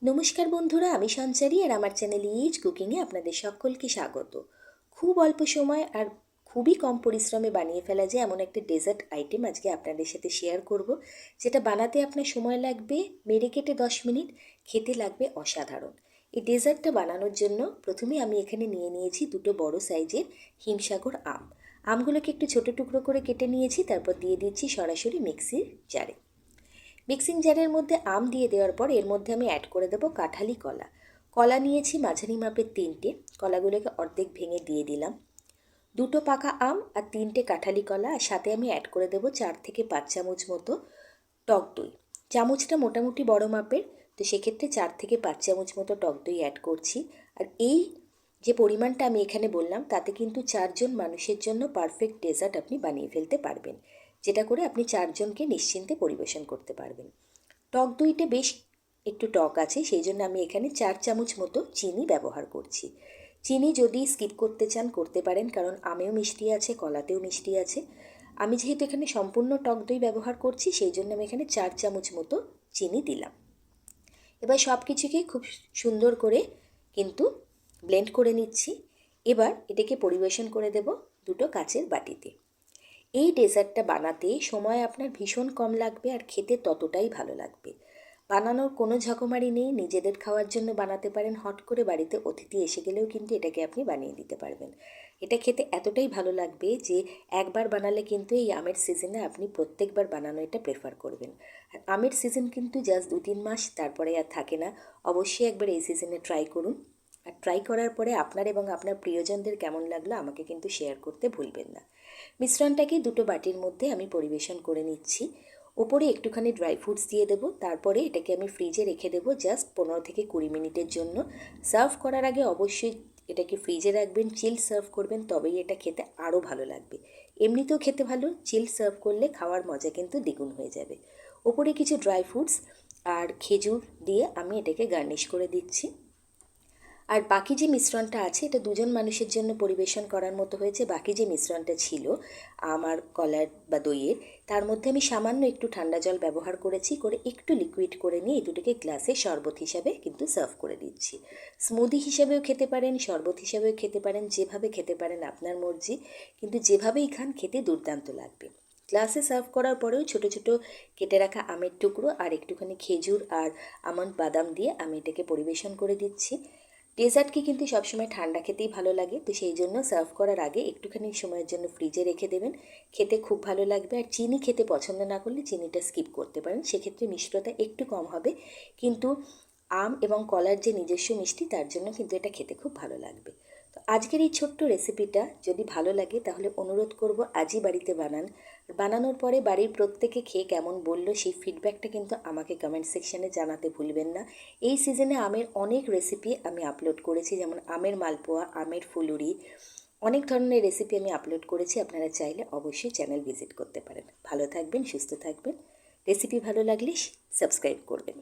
নমস্কার বন্ধুরা, আমি সঞ্চারী আর আমার চ্যানেল ইজ কুকিংয়ে আপনাদের সকলকে স্বাগত। খুব অল্প সময় আর খুবই কম পরিশ্রমে বানিয়ে ফেলা যায় এমন একটা ডেজার্ট আইটেম আজকে আপনাদের সাথে শেয়ার করব, যেটা বানাতে আপনার সময় লাগবে মেরে কেটে 10 মিনিট, খেতে লাগবে অসাধারণ। এই ডেজার্টটা বানানোর জন্য প্রথমে আমি এখানে নিয়ে নিয়েছি দুটো বড় সাইজের হিমসাগর আম। আমগুলোকে একটু ছোটো টুকরো করে কেটে নিয়েছি, তারপর দিয়ে দিচ্ছি সরাসরি মিক্সির জারে। মিক্সিং জারের মধ্যে আম দিয়ে দেওয়ার পর এর মধ্যে আমি অ্যাড করে দেবো কাঁঠালি কলা। কলা নিয়েছি মাঝারি মাপের 3টে, কলাগুলোকে অর্ধেক ভেঙে দিয়ে দিলাম। দুটো পাকা আম আর 3টে কাঁঠালি কলা, আর সাথে আমি অ্যাড করে দেবো 4 থেকে 5 চামচ মতো টক দই। চামচটা মোটামুটি বড় মাপের, তো সেক্ষেত্রে 4 থেকে 5 চামচ মতো টক দই অ্যাড করছি। আর এই যে পরিমাণটা আমি এখানে বললাম তাতে কিন্তু 4জন মানুষের জন্য পারফেক্ট ডেজার্ট আপনি বানিয়ে ফেলতে পারবেন, যেটা করে আপনি 4জনকে নিশ্চিন্তে পরিবেশন করতে পারবেন। টক দইটা বেশ একটু টক আছে, সেই জন্য আমি এখানে 4 চামচ মতো চিনি ব্যবহার করছি। চিনি যদি স্কিপ করতে চান করতে পারেন, কারণ আমেও মিষ্টি আছে, কলাতেও মিষ্টি আছে। আমি যেহেতু এখানে সম্পূর্ণ টক দই ব্যবহার করছি, সেই জন্য আমি এখানে 4 চামচ মতো চিনি দিলাম। এবার সব কিছুকে খুব সুন্দর করে কিন্তু ব্লেন্ড করে নিচ্ছি। এবার এটাকে পরিবেশন করে দেব দুটো কাচের বাটিতে। এই ডেজার্টটা বানাতে সময় আপনার ভীষণ কম লাগবে আর খেতে ততটাই ভালো লাগবে। বানানোর কোনো ঝকমারি নেই, নিজেদের খাওয়ার জন্য বানাতে পারেন, হট করে বাড়িতে অতিথি এসে গেলেও কিন্তু এটাকে আপনি বানিয়ে দিতে পারবেন। এটা খেতে এতটাই ভালো লাগবে যে একবার বানালে কিন্তু এই আমের সিজনে আপনি প্রত্যেকবার বানানো এটা প্রেফার করবেন। আর আমের সিজন কিন্তু জাস্ট 2-3 মাস, তারপরে আর থাকে না। অবশ্যই একবার এই সিজনে ট্রাই করুন, আর ট্রাই করার পরে আপনার এবং আপনার প্রিয়জনদের কেমন লাগলো আমাকে কিন্তু শেয়ার করতে ভুলবেন না। মিশ্রণটাকে দুটো বাটির মধ্যে আমি পরিবেশন করে নিচ্ছি। ওপরে একটুখানি ড্রাই ফ্রুটস দিয়ে দেবো, তারপরে এটাকে আমি ফ্রিজে রেখে দেবো জাস্ট 15 থেকে 20 মিনিটের জন্য। সার্ভ করার আগে অবশ্যই এটাকে ফ্রিজে রাখবেন, চিল্ড সার্ভ করবেন, তবেই এটা খেতে আরও ভালো লাগবে। এমনিতেও খেতে ভালো, চিল্ড সার্ভ করলে খাওয়ার মজা কিন্তু দ্বিগুণ হয়ে যাবে। ওপরে কিছু ড্রাই ফ্রুটস আর খেজুর দিয়ে আমি এটাকে গার্নিশ করে দিচ্ছি। আর বাকি যে মিশ্রণটা আছে এটা 2জন মানুষের জন্য পরিবেশন করার মতো হয়েছে। বাকি যে মিশ্রণটা ছিল আমার কলার বা দইয়ের, তার মধ্যে আমি সামান্য একটু ঠান্ডা জল ব্যবহার করেছি, করে একটু লিকুইড করে নিয়ে এই দুটোকে গ্লাসে শরবত হিসাবে কিন্তু সার্ভ করে দিচ্ছি। স্মুদি হিসাবেও খেতে পারেন, শরবত হিসাবেও খেতে পারেন, যেভাবে খেতে পারেন আপনার মর্জি, কিন্তু যেভাবেই খান খেতে দুর্দান্ত লাগবে। গ্লাসে সার্ভ করার পরেও ছোটো ছোটো কেটে রাখা আমের টুকরো আর একটুখানি খেজুর আর আমন্ড বাদাম দিয়ে আমি এটাকে পরিবেশন করে দিচ্ছি। ডেজার্টকে কিন্তু সবসময় ঠান্ডা খেতেই ভালো লাগে, তো সেই জন্য সার্ভ করার আগে একটুখানি সময়ের জন্য ফ্রিজে রেখে দেবেন, খেতে খুব ভালো লাগবে। আর চিনি খেতে পছন্দ না করলে চিনিটা স্কিপ করতে পারেন, সেক্ষেত্রে মিষ্টতা একটু কম হবে, কিন্তু আম এবং কলার যে নিজস্ব মিষ্টি তার জন্য কিন্তু এটা খেতে খুব ভালো লাগবে। তো আজকের এই ছোট্ট রেসিপিটা যদি ভালো লাগে তাহলে অনুরোধ করব আজই বাড়িতে বানান। বানানোর পরে বাড়ির প্রত্যেকে খেয়ে কেমন বললো সেই ফিডব্যাকটা কিন্তু আমাকে কমেন্ট সেকশানে জানাতে ভুলবেন না। এই সিজনে আমের অনেক রেসিপি আমি আপলোড করেছি, যেমন আমের মালপোয়া, আমের ফুলুরি, অনেক ধরনের রেসিপি আমি আপলোড করেছি। আপনারা চাইলে অবশ্যই চ্যানেল ভিজিট করতে পারেন। ভালো থাকবেন, সুস্থ থাকবেন। রেসিপি ভালো লাগলে সাবস্ক্রাইব করবেন।